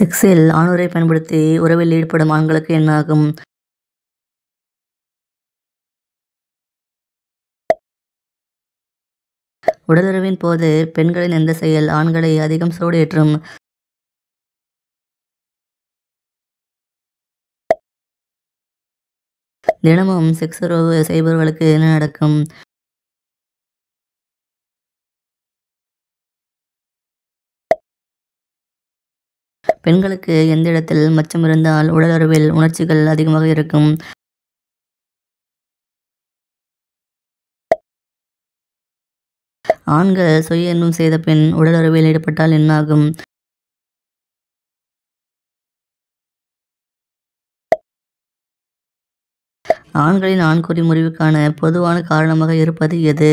செக்ஸில் ஆணுறை பயன்படுத்தி உறவில் ஈடுபடும் ஆண்களுக்கு என்ன ஆகும்? உடலுறவின் போது பெண்களின் எந்த செயல் ஆண்களை அதிகம் சூடேற்றும்? தினமும் செக்ஸ் உறவு செய்பவர்களுக்கு என்ன நடக்கும்? பெண்களுக்கு எந்த இடத்தில் மச்சம் இருந்தால் உடலுறவில் உணர்ச்சிகள் அதிகமாக இருக்கும்? ஆண்கள் சுய இன்பம் செய்த பின் உடலுறவில் ஈடுபட்டால் என்னாகும்? ஆண்களின் ஆண்குறி முறிவுக்கான பொதுவான காரணமாக இருப்பது எது?